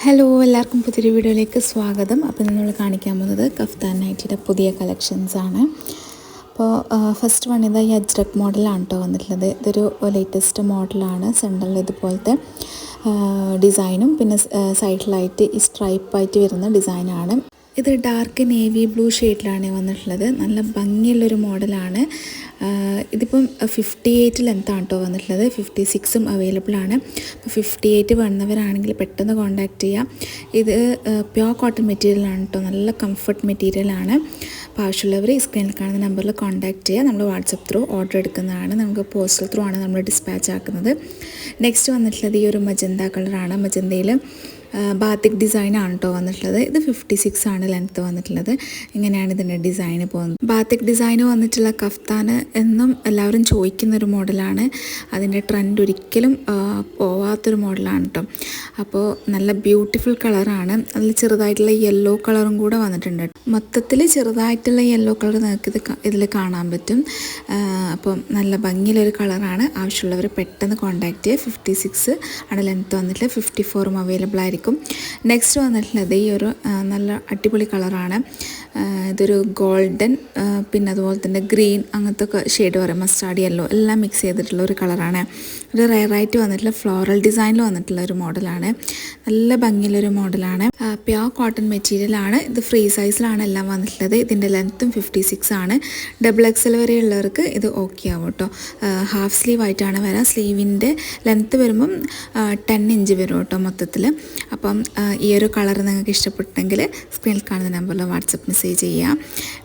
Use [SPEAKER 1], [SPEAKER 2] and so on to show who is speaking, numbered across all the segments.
[SPEAKER 1] Hello, എല്ലാവർക്കും പുതിയൊരു വീഡിയോയിലേക്ക് സ്വാഗതം. അപ്പോൾ നമ്മൾ കാണിക്കാൻ പോകുന്നത് കഫ്താൻ നൈറ്റിയുടെ പുതിയ കളക്ഷൻസ് ആണ്. അപ്പോൾ ഫസ്റ്റ് വൺ ഇത് ഈ അജ്രക് മോഡലാണ് കേട്ടോ വന്നിട്ടുള്ളത്. ഇതൊരു ലേറ്റസ്റ്റ് മോഡലാണ്. സെൻറ്ററിൽ ഇതുപോലത്തെ ഡിസൈനും പിന്നെ സൈഡിലായിട്ട് ഈ സ്ട്രൈപ്പായിട്ട് വരുന്ന ഡിസൈനാണ്. ഇത് ഡാർക്ക് നേവി ബ്ലൂ ഷെയ്ഡിലാണ് വന്നിട്ടുള്ളത്. നല്ല ഭംഗിയുള്ളൊരു മോഡലാണ്. ഇതിപ്പം 58 ലെങ്ത്താണ് കേട്ടോ വന്നിട്ടുള്ളത്. 56ഉം അവൈലബിൾ ആണ്. അപ്പോൾ 58 വന്നവരാണെങ്കിൽ പെട്ടെന്ന് കോൺടാക്റ്റ് ചെയ്യാം. ഇത് പ്യോർ കോട്ടൺ മെറ്റീരിയലാണ് കേട്ടോ. നല്ല കംഫർട്ട് മെറ്റീരിയലാണ്. അപ്പോൾ ആവശ്യമുള്ളവർ ഈ സ്ക്രീനിൽ കാണുന്ന നമ്പറിൽ കോൺടാക്റ്റ് ചെയ്യുക. നമ്മൾ വാട്സപ്പ് ത്രൂ ഓർഡർ എടുക്കുന്നതാണ്. നമുക്ക് പോസ്റ്റൽ ത്രൂ ആണ് നമ്മൾ ഡിസ്പാച്ച് ആക്കുന്നത്. നെക്സ്റ്റ് വന്നിട്ടുള്ളത് ഈ ഒരു മജന്ത കളറാണ്. മജന്തയിൽ ബാത്തിക് ഡിസൈനാണ് കേട്ടോ വന്നിട്ടുള്ളത്. ഇത് 56 ആണ് ലെങ്ത്ത് വന്നിട്ടുള്ളത്. ഇങ്ങനെയാണ് ഇതിൻ്റെ ഡിസൈന് പോകുന്നത്. ബാത്തിക് ഡിസൈന് വന്നിട്ടുള്ള കഫ്താന് എന്നും എല്ലാവരും ചോദിക്കുന്നൊരു മോഡലാണ്. അതിൻ്റെ ട്രെൻഡ് ഒരിക്കലും പോവാത്തൊരു മോഡലാണ് കേട്ടോ. അപ്പോൾ നല്ല ബ്യൂട്ടിഫുൾ കളറാണ്. അതിൽ ചെറുതായിട്ടുള്ള യെല്ലോ കളറും കൂടെ വന്നിട്ടുണ്ട്. മൊത്തത്തിൽ ചെറുതായിട്ടുള്ള യെല്ലോ കളർ നിങ്ങൾക്ക് ഇതിൽ കാണാൻ പറ്റും. അപ്പം നല്ല ഭംഗിയുള്ളൊരു കളറാണ്. ആവശ്യമുള്ളവർ പെട്ടെന്ന് കോൺടാക്റ്റ് ചെയ്യുക. 56 ആണ് ലെങ്ത്ത് വന്നിട്ടുള്ളത്. 54ഉം അവൈലബിൾ ആയിരിക്കും. നെക്സ്റ്റ് വന്നിട്ടുള്ളത് ഈ ഒരു നല്ല അടിപൊളി കളറാണ്. ഇതൊരു ഗോൾഡൻ പിന്നെ അതുപോലെ തന്നെ ഗ്രീൻ അങ്ങനത്തെ ഒക്കെ ഷെയ്ഡ് പറയും, മസ്റ്റാർഡ് യെല്ലോ എല്ലാം മിക്സ് ചെയ്തിട്ടുള്ള ഒരു കളറാണ്. ഒരു റെയറായിട്ട് വന്നിട്ടുള്ള ഫ്ലോറൽ ഡിസൈനിൽ വന്നിട്ടുള്ള ഒരു മോഡലാണ്. നല്ല ഭംഗിയുള്ളൊരു മോഡലാണ്. പ്യോർ കോട്ടൺ മെറ്റീരിയലാണ്. ഇത് ഫ്രീ സൈസിലാണ് എല്ലാം വന്നിട്ടുള്ളത്. ഇതിൻ്റെ ലെങ്ത്തും 56 ആണ്. XXL വരെ ഉള്ളവർക്ക് ഇത് ഓക്കെ ആവും കേട്ടോ. ഹാഫ് സ്ലീവ് ആയിട്ടാണ് വരാം. സ്ലീവിൻ്റെ ലെങ്ത്ത് വരുമ്പം 10 ഇഞ്ച് വരും കേട്ടോ മൊത്തത്തിൽ. അപ്പം ഈ ഒരു കളർ നിങ്ങൾക്ക് ഇഷ്ടപ്പെട്ടെങ്കിൽ സ്ക്രീനിൽ കാണുന്ന നമ്പറിൽ വാട്സപ്പ് മെസ്സേജ് ചെയ്യാം.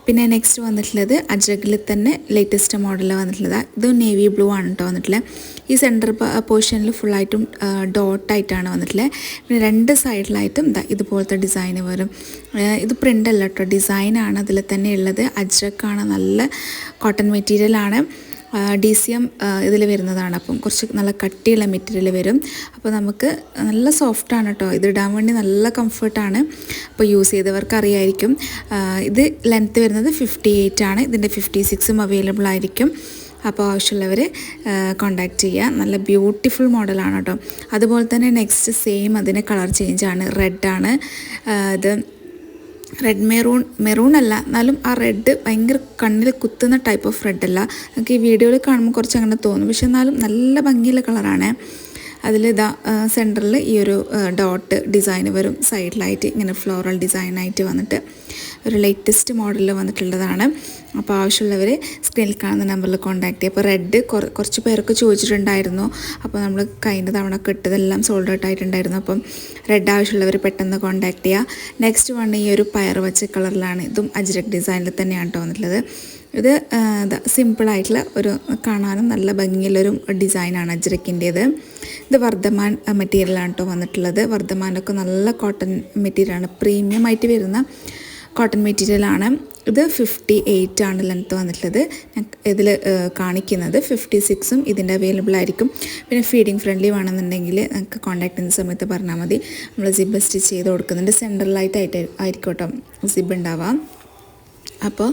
[SPEAKER 1] പിന്നെ നെക്സ്റ്റ് വന്നിട്ടുള്ളത് അജ്രകിൽ തന്നെ ലേറ്റസ്റ്റ് മോഡലിൽ വന്നിട്ടുള്ളത്. ഇത് നേവി ബ്ലൂ ആണ് കേട്ടോ വന്നിട്ടുള്ളത്. ഈ സെൻറ്റർ പോർഷനിൽ ഫുള്ളായിട്ടും ഡോട്ടായിട്ടാണ് വന്നിട്ടുള്ളത്. പിന്നെ രണ്ട് സൈഡിലായിട്ടും ഇതുപോലത്തെ ഡിസൈന് വരും. ഇത് പ്രിൻ്റ് അല്ല കേട്ടോ, ഡിസൈനാണ് അതിൽ തന്നെ ഉള്ളത്. അജ്രക്കാണ്, നല്ല കോട്ടൺ മെറ്റീരിയലാണ്. DCM ഇതിൽ വരുന്നതാണ്. അപ്പം കുറച്ച് നല്ല കട്ടിയുള്ള മെറ്റീരിയൽ വരും. അപ്പോൾ നമുക്ക് നല്ല സോഫ്റ്റാണ് കേട്ടോ. ഇത് ഇടാൻ വേണ്ടി നല്ല കംഫർട്ടാണ്. അപ്പോൾ യൂസ് ചെയ്തവർക്ക് അറിയായിരിക്കും. ഇത് ലെങ്ത്ത് വരുന്നത് 58 ആണ്. ഇതിൻ്റെ 56ഉം അവൈലബിൾ ആയിരിക്കും. അപ്പോൾ ആവശ്യമുള്ളവർ കോൺടാക്റ്റ് ചെയ്യുക. നല്ല ബ്യൂട്ടിഫുൾ മോഡലാണ് കേട്ടോ. അതുപോലെ തന്നെ നെക്സ്റ്റ് സെയിം അതിന് കളർ ചേഞ്ചാണ്. റെഡാണ് ഇത്. റെഡ് മെറൂൺ അല്ല, എന്നാലും ആ റെഡ് ഭയങ്കര കണ്ണിൽ കുത്തുന്ന ടൈപ്പ് ഓഫ് റെഡ് അല്ല. നമുക്ക് ഈ വീഡിയോയിൽ കാണുമ്പോൾ കുറച്ച് അങ്ങനെ തോന്നും, പക്ഷെ എന്നാലും നല്ല ഭംഗിയുള്ള കളറാണ്. അതിൽ സെൻറ്ററിൽ ഈ ഒരു ഡോട്ട് ഡിസൈൻ വരും. സൈഡിലായിട്ട് ഇങ്ങനെ ഫ്ലോറൽ ഡിസൈനായിട്ട് വന്നിട്ട് ഒരു ലേറ്റസ്റ്റ് മോഡലിൽ വന്നിട്ടുള്ളതാണ്. അപ്പോൾ ആവശ്യമുള്ളവർ സ്ക്രീനിൽ കാണുന്ന നമ്പറിൽ കോൺടാക്ട് ചെയ്യുക. അപ്പോൾ റെഡ് കുറച്ച് പേരൊക്കെ ചോദിച്ചിട്ടുണ്ടായിരുന്നു. അപ്പോൾ നമ്മൾ കഴിഞ്ഞ തവണ കിട്ടതെല്ലാം സോൾഡ് ഔട്ട് ആയിട്ടുണ്ടായിരുന്നു. അപ്പം റെഡ് ആവശ്യമുള്ളവർ പെട്ടെന്ന് കോൺടാക്ട് ചെയ്യുക. നെക്സ്റ്റ് വൺ ഈ ഒരു പയർ വച്ച കളറിലാണ്. ഇതും അജ്രക് ഡിസൈനിൽ തന്നെയാണ് കേട്ടോ വന്നിട്ടുള്ളത്. ഇത് സിമ്പിളായിട്ടുള്ള ഒരു കാണാനും നല്ല ഭംഗിയുള്ളൊരു ഡിസൈനാണ് അജ്രക്കിൻ്റേത്. ഇത് വർദ്ധമാൻ മെറ്റീരിയലാണ് കേട്ടോ വന്നിട്ടുള്ളത്. വർദ്ധമാനൊക്കെ നല്ല കോട്ടൺ മെറ്റീരിയലാണ്, പ്രീമിയം ആയിട്ട് വരുന്ന കോട്ടൺ മെറ്റീരിയലാണ്. ഇത് 58 ആണ് ലെങ്ത്ത് വന്നിട്ടുള്ളത്. ഇതിൽ കാണിക്കുന്നത് 56ഉം ഇതിൻ്റെ അവൈലബിൾ ആയിരിക്കും. പിന്നെ ഫീഡിങ് ഫ്രണ്ട്ലി വേണമെന്നുണ്ടെങ്കിൽ നമുക്ക് കോൺടാക്ട് ചെയ്യുന്ന സമയത്ത് പറഞ്ഞാൽ മതി. നമ്മൾ സിബ് സ്റ്റിച്ച് ചെയ്ത് കൊടുക്കുന്നുണ്ട്. സെൻട്രലായിട്ടായിട്ട് ആയിരിക്കും കേട്ടോ സിബ് ഉണ്ടാവാം. അപ്പോൾ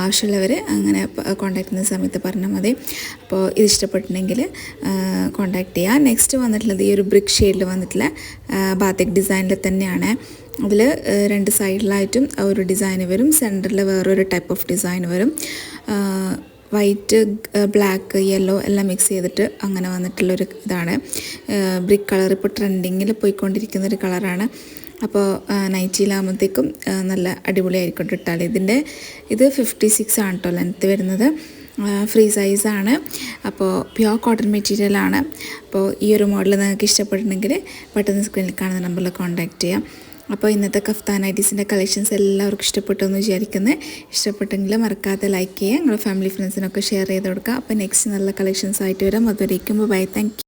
[SPEAKER 1] ആവശ്യമുള്ളവർ അങ്ങനെ കോൺടാക്ട് ചെയ്യുന്ന സമയത്ത് പറഞ്ഞാൽ മതി. അപ്പോൾ ഇത് ഇഷ്ടപ്പെട്ടിട്ടുണ്ടെങ്കിൽ കോൺടാക്ട് ചെയ്യുക. നെക്സ്റ്റ് വന്നിട്ടുള്ളത് ഈ ഒരു ബ്രിക്ക് ഷെയ്ഡിൽ വന്നിട്ടുള്ള ബാത്തിക് ഡിസൈനിൽ തന്നെയാണ്. അതിൽ രണ്ട് സൈഡിലായിട്ടും ഒരു ഡിസൈൻ വരും. സെൻറ്ററിൽ വേറൊരു ടൈപ്പ് ഓഫ് ഡിസൈൻ വരും. വൈറ്റ്, ബ്ലാക്ക്, യെല്ലോ എല്ലാം മിക്സ് ചെയ്തിട്ട് അങ്ങനെ വന്നിട്ടുള്ളൊരു ഇതാണ്. ബ്രിക്ക് കളർ ഇപ്പോൾ ട്രെൻഡിങ്ങിൽ പോയിക്കൊണ്ടിരിക്കുന്നൊരു കളറാണ്. അപ്പോൾ നൈറ്റിയിലാകുമ്പോഴത്തേക്കും നല്ല അടിപൊളിയായിരിക്കും ഇട്ടാൽ. ഇത് 56 ആണ് കേട്ടോ ലെങ്ത്ത് വരുന്നത്. ഫ്രീ സൈസാണ്. അപ്പോൾ പ്യോർ കോട്ടൺ മെറ്റീരിയലാണ്. അപ്പോൾ ഈ ഒരു മോഡൽ നിങ്ങൾക്ക് ഇഷ്ടപ്പെട്ടിട്ടുണ്ടെങ്കിൽ പെട്ടെന്ന് സ്ക്രീനിൽ കാണുന്ന നമ്പറിൽ കോൺടാക്റ്റ് ചെയ്യാം. അപ്പോൾ ഇന്നത്തെ കഫ്താൻ നൈറ്റീസിൻ്റെ കളക്ഷൻസ് എല്ലാവർക്കും ഇഷ്ടപ്പെട്ടു എന്ന് വിചാരിക്കുന്നത്. ഇഷ്ടപ്പെട്ടെങ്കിൽ മറക്കാതെ ലൈക്ക് ചെയ്യുക. നിങ്ങളുടെ ഫാമിലി ഫ്രണ്ട്സിനൊക്കെ ഷെയർ ചെയ്ത് കൊടുക്കുക. അപ്പോൾ നെക്സ്റ്റ് നല്ല കളക്ഷൻസ് ആയിട്ട് വരാം. അതുവരേക്കും ബൈ. Thank you.